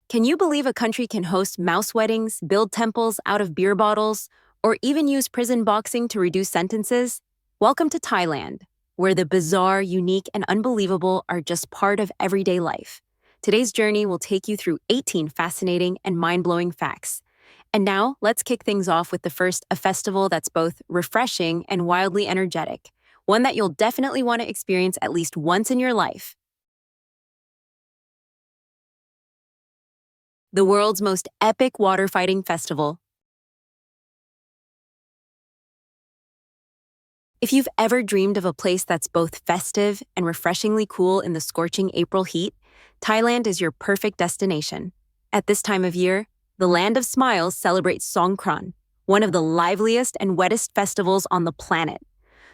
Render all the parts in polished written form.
Can you believe a country can host mouse weddings, build temples out of beer bottles, or even use prison boxing to reduce sentences? Welcome to Thailand, where the bizarre, unique, and unbelievable are just part of everyday life. Today's journey will take you through 18 fascinating and mind-blowing facts. And now, let's kick things off with the first, a festival that's both refreshing and wildly energetic, one that you'll definitely want to experience at least once in your life. The world's most epic water fighting festival. If you've ever dreamed of a place that's both festive and refreshingly cool in the scorching April heat, Thailand is your perfect destination. At this time of year, the Land of Smiles celebrates Songkran, one of the liveliest and wettest festivals on the planet.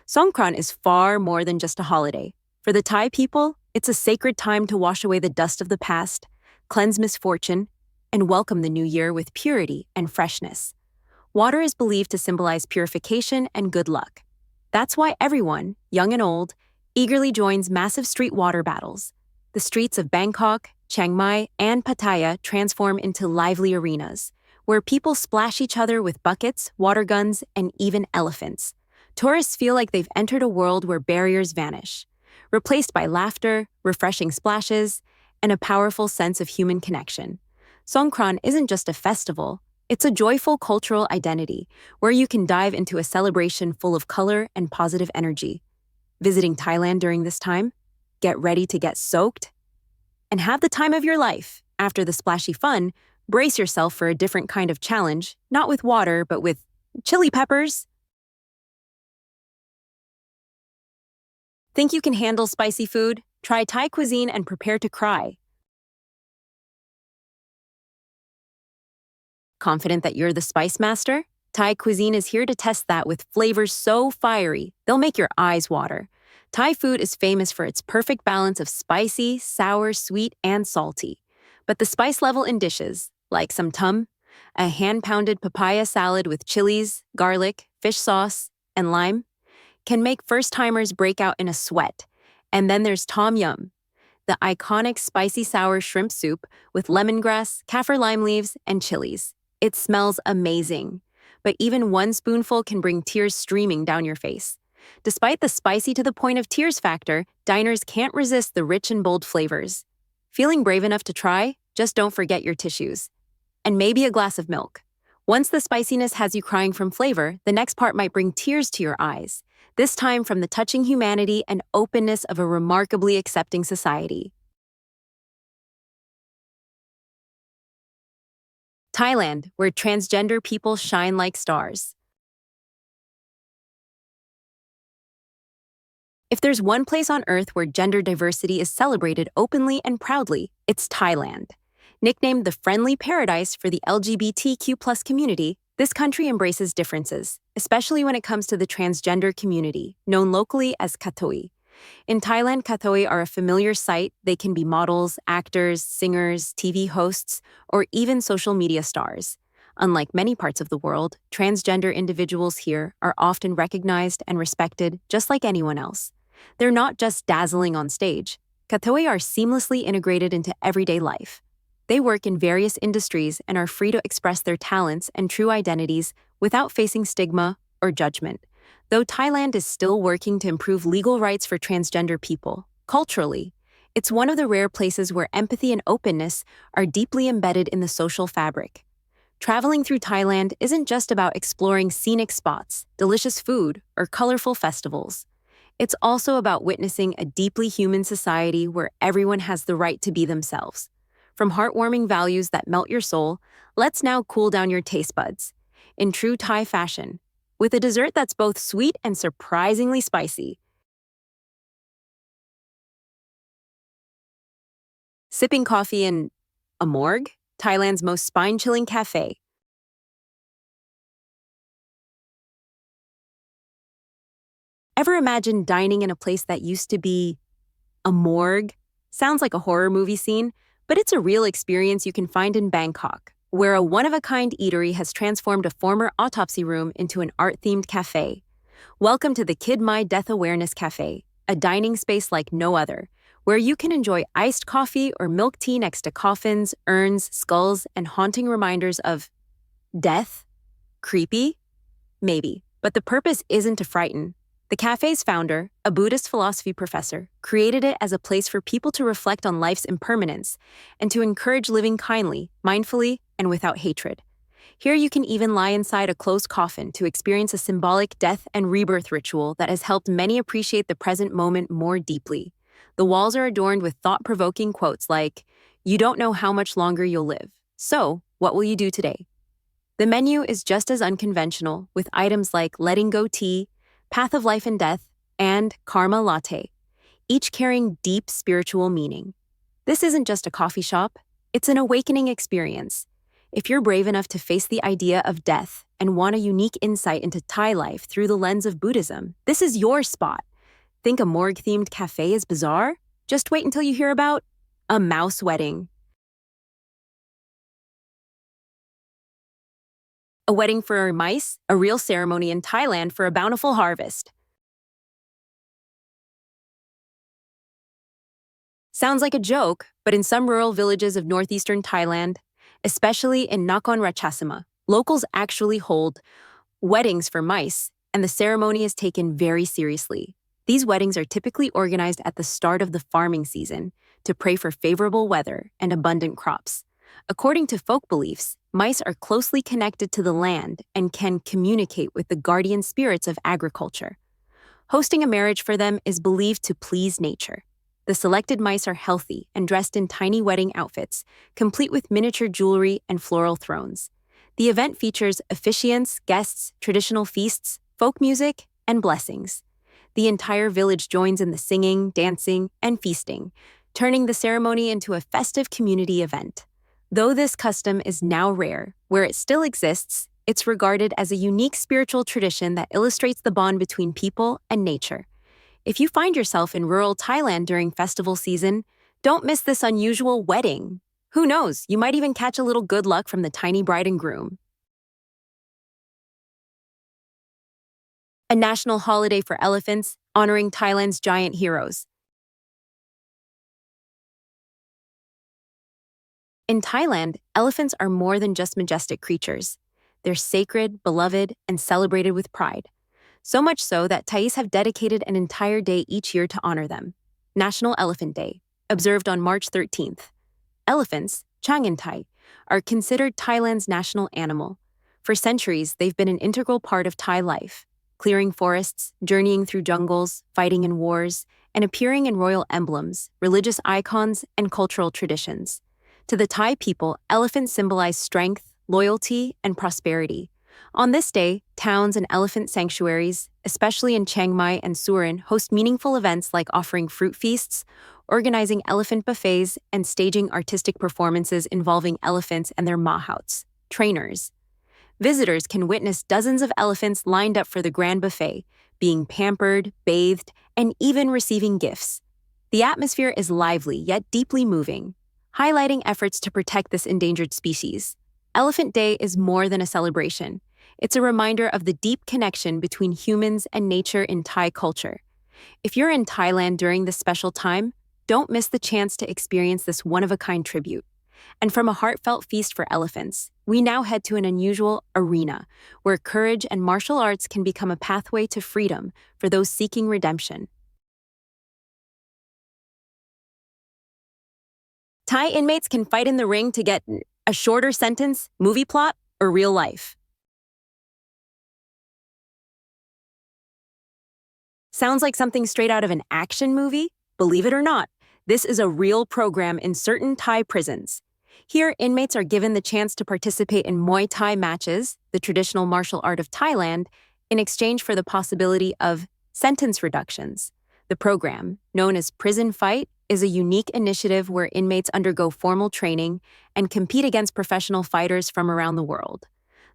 Songkran is far more than just a holiday. For the Thai people, it's a sacred time to wash away the dust of the past, cleanse misfortune, and welcome the new year with purity and freshness. Water is believed to symbolize purification and good luck. That's why everyone, young and old, eagerly joins massive street water battles. The streets of Bangkok, Chiang Mai, and Pattaya transform into lively arenas, where people splash each other with buckets, water guns, and even elephants. Tourists feel like they've entered a world where barriers vanish, replaced by laughter, refreshing splashes, and a powerful sense of human connection. Songkran isn't just a festival, it's a joyful cultural identity where you can dive into a celebration full of color and positive energy. Visiting Thailand during this time? Get ready to get soaked and have the time of your life. After the splashy fun, brace yourself for a different kind of challenge, not with water, but with chili peppers. Think you can handle spicy food? Try Thai cuisine and prepare to cry. Confident that you're the spice master? Thai cuisine is here to test that with flavors so fiery, they'll make your eyes water. Thai food is famous for its perfect balance of spicy, sour, sweet, and salty. But the spice level in dishes, like some tum, a hand-pounded papaya salad with chilies, garlic, fish sauce, and lime, can make first-timers break out in a sweat. And then there's tom yum, the iconic spicy sour shrimp soup with lemongrass, kaffir lime leaves, and chilies. It smells amazing, but even one spoonful can bring tears streaming down your face. Despite the spicy to the point of tears factor, diners can't resist the rich and bold flavors. Feeling brave enough to try? Just don't forget your tissues. And maybe a glass of milk. Once the spiciness has you crying from flavor, the next part might bring tears to your eyes, this time from the touching humanity and openness of a remarkably accepting society. Thailand, where transgender people shine like stars. If there's one place on Earth where gender diversity is celebrated openly and proudly, it's Thailand. Nicknamed the friendly paradise for the LGBTQ+ community, this country embraces differences, especially when it comes to the transgender community, known locally as Kathoey. In Thailand, Kathoey are a familiar sight. They can be models, actors, singers, TV hosts, or even social media stars. Unlike many parts of the world, transgender individuals here are often recognized and respected just like anyone else. They're not just dazzling on stage. Kathoey are seamlessly integrated into everyday life. They work in various industries and are free to express their talents and true identities without facing stigma or judgment. Though Thailand is still working to improve legal rights for transgender people, culturally, it's one of the rare places where empathy and openness are deeply embedded in the social fabric. Traveling through Thailand isn't just about exploring scenic spots, delicious food, or colorful festivals. It's also about witnessing a deeply human society where everyone has the right to be themselves. From heartwarming values that melt your soul, let's now cool down your taste buds. In true Thai fashion, with a dessert that's both sweet and surprisingly spicy. Sipping coffee in a morgue, Thailand's most spine-chilling cafe. Ever imagine dining in a place that used to be a morgue? Sounds like a horror movie scene, but it's a real experience you can find in Bangkok, where a one-of-a-kind eatery has transformed a former autopsy room into an art-themed cafe. Welcome to the Kid My Death Awareness Cafe, a dining space like no other, where you can enjoy iced coffee or milk tea next to coffins, urns, skulls, and haunting reminders of death. Creepy? Maybe. But the purpose isn't to frighten. The cafe's founder, a Buddhist philosophy professor, created it as a place for people to reflect on life's impermanence and to encourage living kindly, mindfully, and without hatred. Here you can even lie inside a closed coffin to experience a symbolic death and rebirth ritual that has helped many appreciate the present moment more deeply. The walls are adorned with thought-provoking quotes like, "You don't know how much longer you'll live. So, what will you do today?" The menu is just as unconventional, with items like letting go tea, path of life and death, and karma latte, each carrying deep spiritual meaning. This isn't just a coffee shop, it's an awakening experience. If you're brave enough to face the idea of death and want a unique insight into Thai life through the lens of Buddhism, this is your spot. Think a morgue-themed cafe is bizarre? Just wait until you hear about a mouse wedding. A wedding for mice, a real ceremony in Thailand for a bountiful harvest. Sounds like a joke, but in some rural villages of northeastern Thailand, especially in Nakhon Ratchasima, locals actually hold weddings for mice, and the ceremony is taken very seriously. These weddings are typically organized at the start of the farming season to pray for favorable weather and abundant crops. According to folk beliefs, mice are closely connected to the land and can communicate with the guardian spirits of agriculture. Hosting a marriage for them is believed to please nature. The selected mice are healthy and dressed in tiny wedding outfits, complete with miniature jewelry and floral thrones. The event features officiants, guests, traditional feasts, folk music, and blessings. The entire village joins in the singing, dancing, and feasting, turning the ceremony into a festive community event. Though this custom is now rare, where it still exists, it's regarded as a unique spiritual tradition that illustrates the bond between people and nature. If you find yourself in rural Thailand during festival season, don't miss this unusual wedding. Who knows, you might even catch a little good luck from the tiny bride and groom. A national holiday for elephants, honoring Thailand's giant heroes. In Thailand, elephants are more than just majestic creatures. They're sacred, beloved, and celebrated with pride. So much so that Thais have dedicated an entire day each year to honor them. National Elephant Day, observed on March 13th. Elephants, Changin Thai, are considered Thailand's national animal. For centuries, they've been an integral part of Thai life, clearing forests, journeying through jungles, fighting in wars, and appearing in royal emblems, religious icons, and cultural traditions. To the Thai people, elephants symbolize strength, loyalty, and prosperity. On this day, towns and elephant sanctuaries, especially in Chiang Mai and Surin, host meaningful events like offering fruit feasts, organizing elephant buffets, and staging artistic performances involving elephants and their mahouts, trainers. Visitors can witness dozens of elephants lined up for the grand buffet, being pampered, bathed, and even receiving gifts. The atmosphere is lively yet deeply moving, highlighting efforts to protect this endangered species. Elephant Day is more than a celebration. It's a reminder of the deep connection between humans and nature in Thai culture. If you're in Thailand during this special time, don't miss the chance to experience this one-of-a-kind tribute. And from a heartfelt feast for elephants, we now head to an unusual arena, where courage and martial arts can become a pathway to freedom for those seeking redemption. Thai inmates can fight in the ring to get a shorter sentence, movie plot, or real life. Sounds like something straight out of an action movie? Believe it or not, this is a real program in certain Thai prisons. Here, inmates are given the chance to participate in Muay Thai matches, the traditional martial art of Thailand, in exchange for the possibility of sentence reductions. The program, known as Prison Fight, is a unique initiative where inmates undergo formal training and compete against professional fighters from around the world.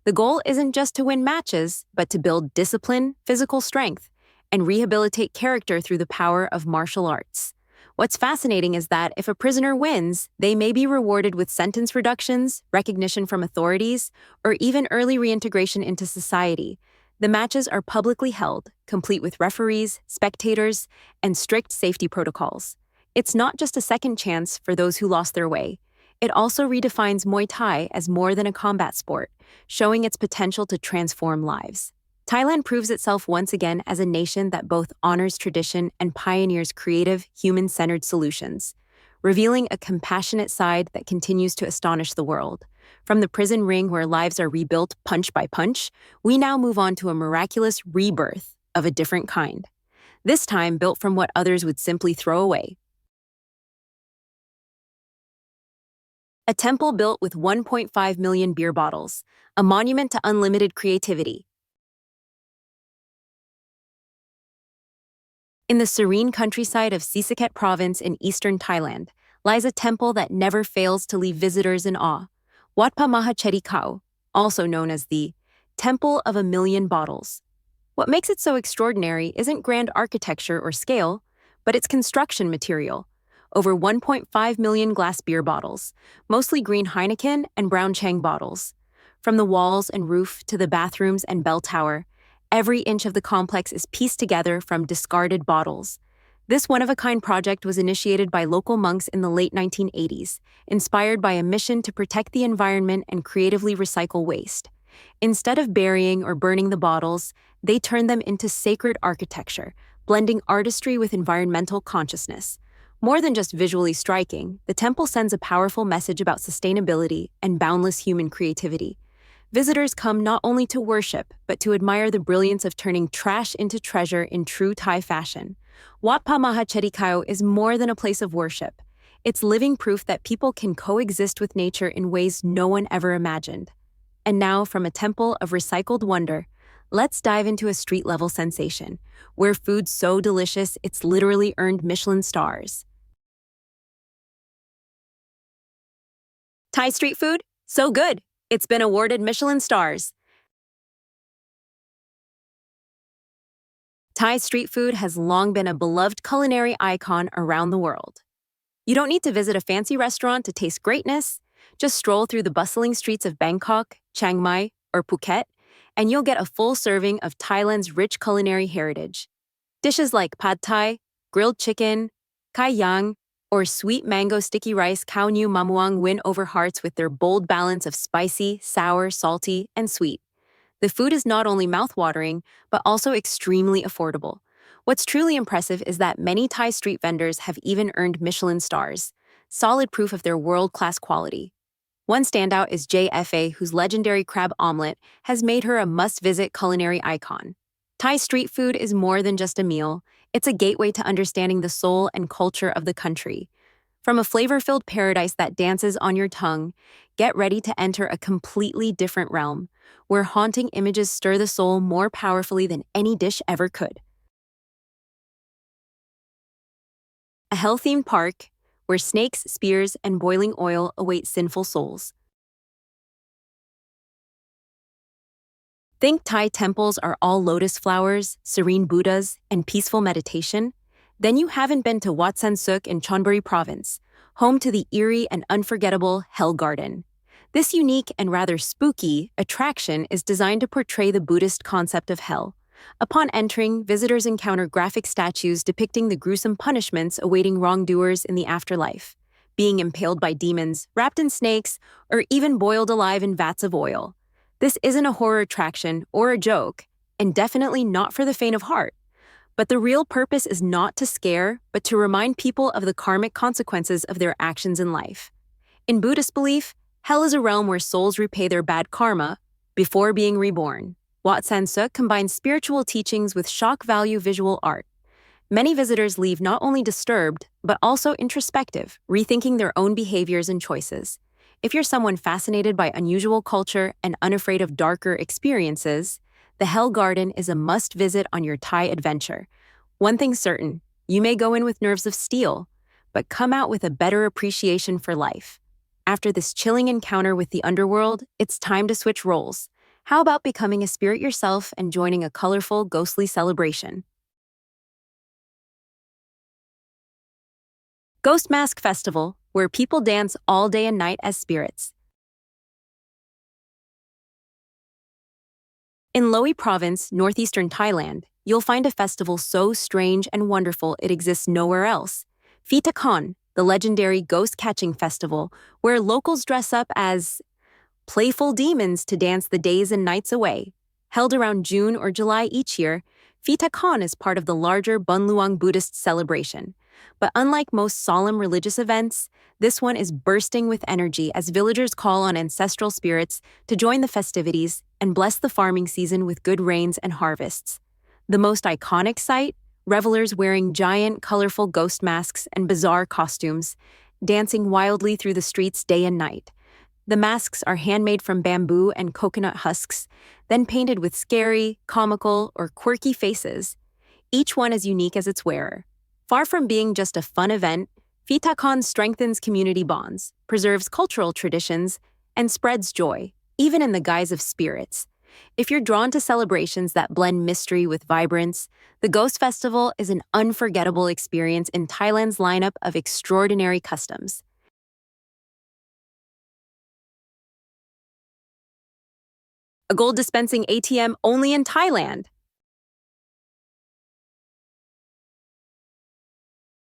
The goal isn't just to win matches, but to build discipline, physical strength, and rehabilitate character through the power of martial arts. What's fascinating is that if a prisoner wins, they may be rewarded with sentence reductions, recognition from authorities, or even early reintegration into society. The matches are publicly held, complete with referees, spectators, and strict safety protocols. It's not just a second chance for those who lost their way. It also redefines Muay Thai as more than a combat sport, showing its potential to transform lives. Thailand proves itself once again as a nation that both honors tradition and pioneers creative, human-centered solutions, revealing a compassionate side that continues to astonish the world. From the prison ring where lives are rebuilt punch by punch, we now move on to a miraculous rebirth of a different kind. This time built from what others would simply throw away. A temple built with 1.5 million beer bottles, a monument to unlimited creativity. In the serene countryside of Sisaket province in eastern Thailand lies a temple that never fails to leave visitors in awe. Wat Pa Maha Chedi Khao, also known as the Temple of a Million Bottles. What makes it so extraordinary isn't grand architecture or scale, but its construction material. Over 1.5 million glass beer bottles, mostly green Heineken and brown Chang bottles. From the walls and roof to the bathrooms and bell tower, every inch of the complex is pieced together from discarded bottles. This one-of-a-kind project was initiated by local monks in the late 1980s, inspired by a mission to protect the environment and creatively recycle waste. Instead of burying or burning the bottles, they turned them into sacred architecture, blending artistry with environmental consciousness. More than just visually striking, the temple sends a powerful message about sustainability and boundless human creativity. Visitors come not only to worship, but to admire the brilliance of turning trash into treasure in true Thai fashion. Wat Pa Maha Chedi Khao is more than a place of worship. It's living proof that people can coexist with nature in ways no one ever imagined. And now, from a temple of recycled wonder, let's dive into a street-level sensation, where food's so delicious it's literally earned Michelin stars. Thai street food? So good! It's been awarded Michelin stars. Thai street food has long been a beloved culinary icon around the world. You don't need to visit a fancy restaurant to taste greatness. Just stroll through the bustling streets of Bangkok, Chiang Mai, or Phuket, and you'll get a full serving of Thailand's rich culinary heritage. Dishes like pad thai, grilled chicken, kai yang, or sweet mango sticky rice khao nu mamuang win over hearts with their bold balance of spicy, sour, salty, and sweet. The food is not only mouth-watering, but also extremely affordable. What's truly impressive is that many Thai street vendors have even earned Michelin stars, solid proof of their world-class quality. One standout is JFA, whose legendary crab omelet has made her a must-visit culinary icon. Thai street food is more than just a meal. It's a gateway to understanding the soul and culture of the country. From a flavor-filled paradise that dances on your tongue, get ready to enter a completely different realm, where haunting images stir the soul more powerfully than any dish ever could. A hell-themed park, where snakes, spears, and boiling oil await sinful souls. Think Thai temples are all lotus flowers, serene Buddhas, and peaceful meditation? Then you haven't been to Wat San Suk in Chonburi province, home to the eerie and unforgettable Hell Garden. This unique and rather spooky attraction is designed to portray the Buddhist concept of hell. Upon entering, visitors encounter graphic statues depicting the gruesome punishments awaiting wrongdoers in the afterlife, being impaled by demons, wrapped in snakes, or even boiled alive in vats of oil. This isn't a horror attraction or a joke, and definitely not for the faint of heart. But the real purpose is not to scare, but to remind people of the karmic consequences of their actions in life. In Buddhist belief, hell is a realm where souls repay their bad karma before being reborn. Wat San Suk combines spiritual teachings with shock value visual art. Many visitors leave not only disturbed, but also introspective, rethinking their own behaviors and choices. If you're someone fascinated by unusual culture and unafraid of darker experiences, the Hell Garden is a must-visit on your Thai adventure. One thing's certain, you may go in with nerves of steel, but come out with a better appreciation for life. After this chilling encounter with the underworld, it's time to switch roles. How about becoming a spirit yourself and joining a colorful, ghostly celebration? Ghost Mask Festival, where people dance all day and night as spirits. In Loei Province, northeastern Thailand, you'll find a festival so strange and wonderful it exists nowhere else. Con, the legendary ghost-catching festival where locals dress up as playful demons to dance the days and nights away. Held around June or July each year, Con is part of the larger Bunluang Buddhist celebration. But unlike most solemn religious events, this one is bursting with energy as villagers call on ancestral spirits to join the festivities and bless the farming season with good rains and harvests. The most iconic sight? Revelers wearing giant, colorful ghost masks and bizarre costumes, dancing wildly through the streets day and night. The masks are handmade from bamboo and coconut husks, then painted with scary, comical, or quirky faces, each one as unique as its wearer. Far from being just a fun event, Con strengthens community bonds, preserves cultural traditions, and spreads joy, even in the guise of spirits. If you're drawn to celebrations that blend mystery with vibrance, the Ghost Festival is an unforgettable experience in Thailand's lineup of extraordinary customs. A gold-dispensing ATM only in Thailand.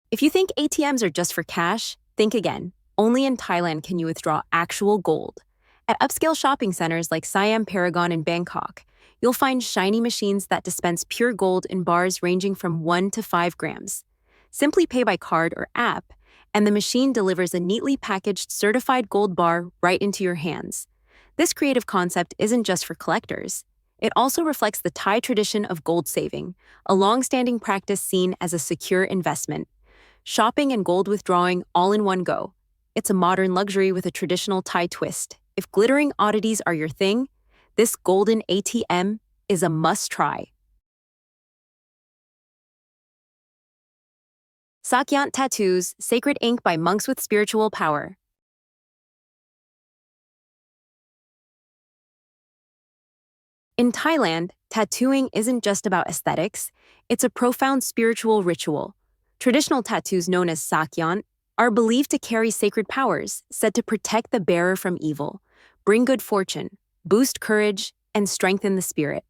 If you think ATMs are just for cash, think again. Only in Thailand can you withdraw actual gold. At upscale shopping centers like Siam Paragon in Bangkok, you'll find shiny machines that dispense pure gold in bars ranging from 1 to 5 grams. Simply pay by card or app, and the machine delivers a neatly packaged certified gold bar right into your hands. This creative concept isn't just for collectors. It also reflects the Thai tradition of gold saving, a long-standing practice seen as a secure investment. Shopping and gold withdrawing all in one go. It's a modern luxury with a traditional Thai twist. If glittering oddities are your thing, this golden ATM is a must-try. Sak Yant tattoos, sacred ink by monks with spiritual power. In Thailand, tattooing isn't just about aesthetics, it's a profound spiritual ritual. Traditional tattoos known as Sak Yant are believed to carry sacred powers, said to protect the bearer from evil, bring good fortune, boost courage, and strengthen the spirit.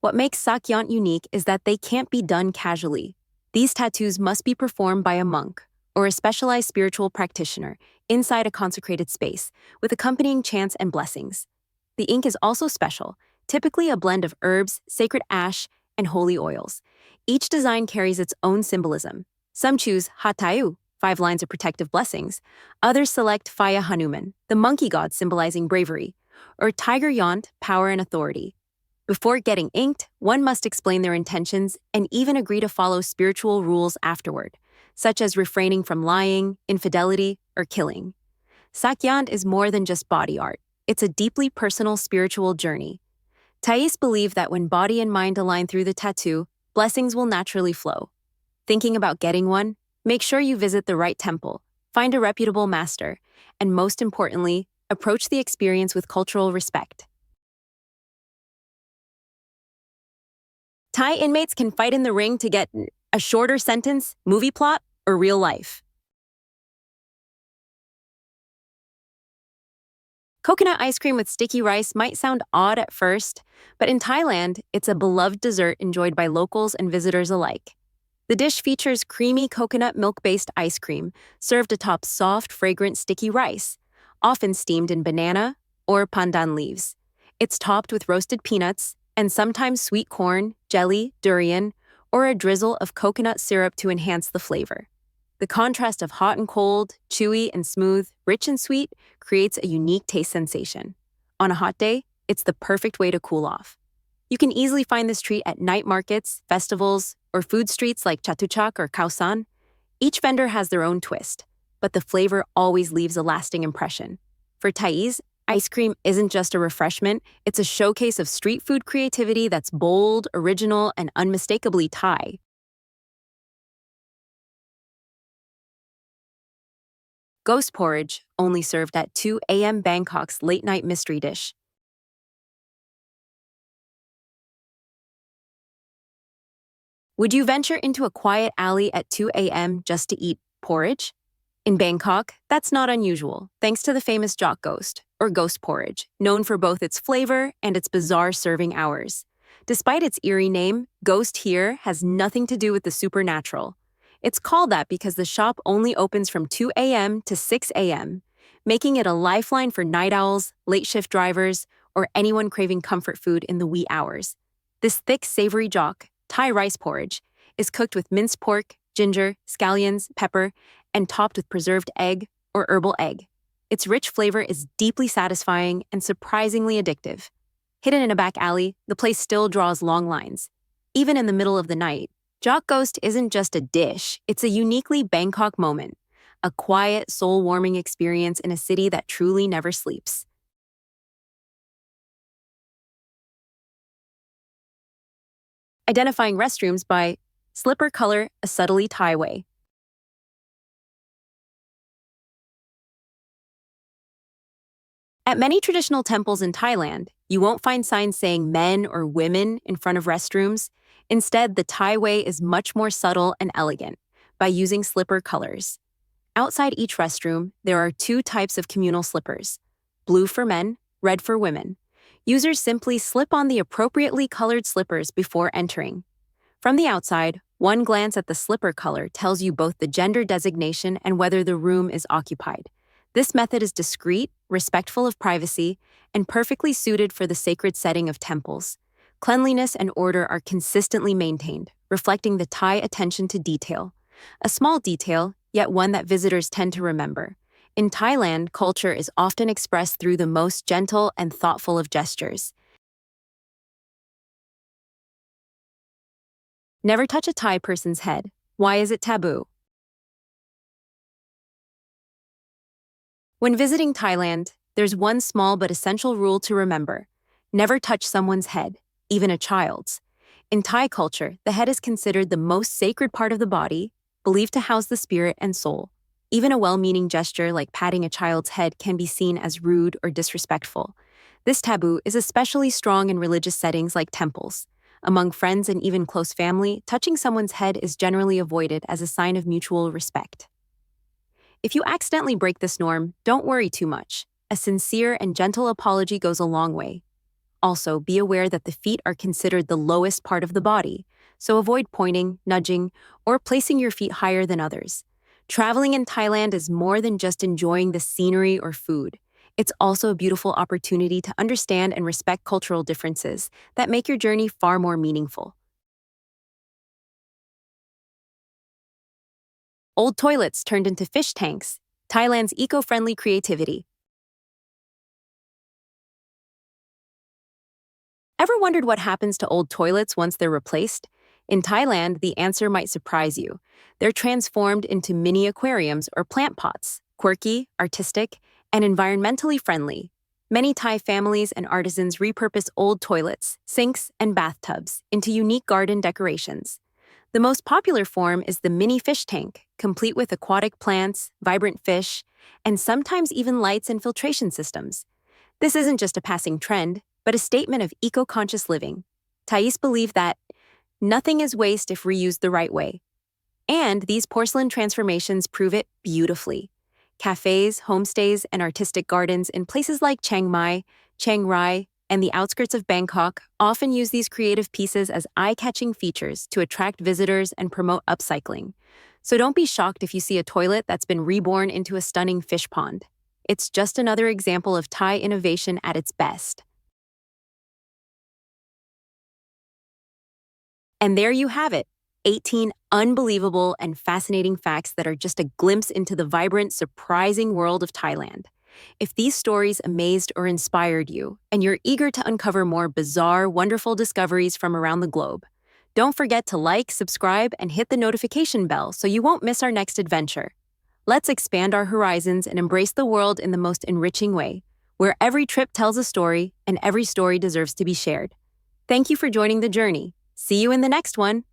What makes Sak Yant unique is that they can't be done casually. These tattoos must be performed by a monk or a specialized spiritual practitioner inside a consecrated space, with accompanying chants and blessings. The ink is also special, typically a blend of herbs, sacred ash, and holy oils. Each design carries its own symbolism. Some choose Hatayu, 5 lines of protective blessings. Others select Phaya Hanuman, the monkey god symbolizing bravery, or Tiger Yant, power and authority. Before getting inked, one must explain their intentions and even agree to follow spiritual rules afterward, such as refraining from lying, infidelity, or killing. Sak Yant is more than just body art. It's a deeply personal spiritual journey. Thais believe that when body and mind align through the tattoo, blessings will naturally flow. Thinking about getting one? Make sure you visit the right temple, find a reputable master, and most importantly, approach the experience with cultural respect. Thai inmates can fight in the ring to get a shorter sentence, movie plot, or real life. Coconut ice cream with sticky rice might sound odd at first, but in Thailand, it's a beloved dessert enjoyed by locals and visitors alike. The dish features creamy coconut milk-based ice cream served atop soft, fragrant sticky rice, often steamed in banana or pandan leaves. It's topped with roasted peanuts and sometimes sweet corn, jelly, durian, or a drizzle of coconut syrup to enhance the flavor. The contrast of hot and cold, chewy and smooth, rich and sweet creates a unique taste sensation. On a hot day, it's the perfect way to cool off. You can easily find this treat at night markets, festivals, or food streets like Chatuchak or Khao. Each vendor has their own twist, but the flavor always leaves a lasting impression. For Thais, ice cream isn't just a refreshment, it's a showcase of street food creativity that's bold, original, and unmistakably Thai. Ghost porridge, only served at 2 a.m. Bangkok's late-night mystery dish. Would you venture into a quiet alley at 2 a.m. just to eat porridge? In Bangkok, that's not unusual, thanks to the famous Jock Ghost, or ghost porridge, known for both its flavor and its bizarre serving hours. Despite its eerie name, ghost here has nothing to do with the supernatural. It's called that because the shop only opens from 2 a.m. to 6 a.m., making it a lifeline for night owls, late shift drivers, or anyone craving comfort food in the wee hours. This thick, savory jok, Thai rice porridge, is cooked with minced pork, ginger, scallions, pepper, and topped with preserved egg or herbal egg. Its rich flavor is deeply satisfying and surprisingly addictive. Hidden in a back alley, the place still draws long lines. Even in the middle of the night, Jok Ghost isn't just a dish, it's a uniquely Bangkok moment, a quiet, soul-warming experience in a city that truly never sleeps. Identifying restrooms by slipper color, a subtly Thai way. At many traditional temples in Thailand, you won't find signs saying men or women in front of restrooms. Instead, the Thai way is much more subtle and elegant by using slipper colors. Outside each restroom, there are two types of communal slippers: blue for men, red for women. Users simply slip on the appropriately colored slippers before entering. From the outside, one glance at the slipper color tells you both the gender designation and whether the room is occupied. This method is discreet, respectful of privacy, and perfectly suited for the sacred setting of temples. Cleanliness and order are consistently maintained, reflecting the Thai attention to detail. A small detail, yet one that visitors tend to remember. In Thailand, culture is often expressed through the most gentle and thoughtful of gestures. Never touch a Thai person's head. Why is it taboo? When visiting Thailand, there's one small but essential rule to remember. Never touch someone's head, even a child's. In Thai culture, the head is considered the most sacred part of the body, believed to house the spirit and soul. Even a well-meaning gesture like patting a child's head can be seen as rude or disrespectful. This taboo is especially strong in religious settings like temples. Among friends and even close family, touching someone's head is generally avoided as a sign of mutual respect. If you accidentally break this norm, don't worry too much. A sincere and gentle apology goes a long way. Also, be aware that the feet are considered the lowest part of the body, so avoid pointing, nudging, or placing your feet higher than others. Traveling in Thailand is more than just enjoying the scenery or food. It's also a beautiful opportunity to understand and respect cultural differences that make your journey far more meaningful. Old toilets turned into fish tanks, Thailand's eco-friendly creativity. Ever wondered what happens to old toilets once they're replaced? In Thailand, the answer might surprise you. They're transformed into mini aquariums or plant pots, quirky, artistic, and environmentally friendly. Many Thai families and artisans repurpose old toilets, sinks, and bathtubs into unique garden decorations. The most popular form is the mini fish tank, complete with aquatic plants, vibrant fish, and sometimes even lights and filtration systems. This isn't just a passing trend, but a statement of eco-conscious living. Thais believe that nothing is waste if reused the right way. And these porcelain transformations prove it beautifully. Cafés, homestays, and artistic gardens in places like Chiang Mai, Chiang Rai, and the outskirts of Bangkok often use these creative pieces as eye-catching features to attract visitors and promote upcycling. So don't be shocked if you see a toilet that's been reborn into a stunning fish pond. It's just another example of Thai innovation at its best. And there you have it, 18 unbelievable and fascinating facts that are just a glimpse into the vibrant, surprising world of Thailand. If these stories amazed or inspired you, and you're eager to uncover more bizarre, wonderful discoveries from around the globe, don't forget to like, subscribe, and hit the notification bell so you won't miss our next adventure. Let's expand our horizons and embrace the world in the most enriching way, where every trip tells a story and every story deserves to be shared. Thank you for joining the journey. See you in the next one.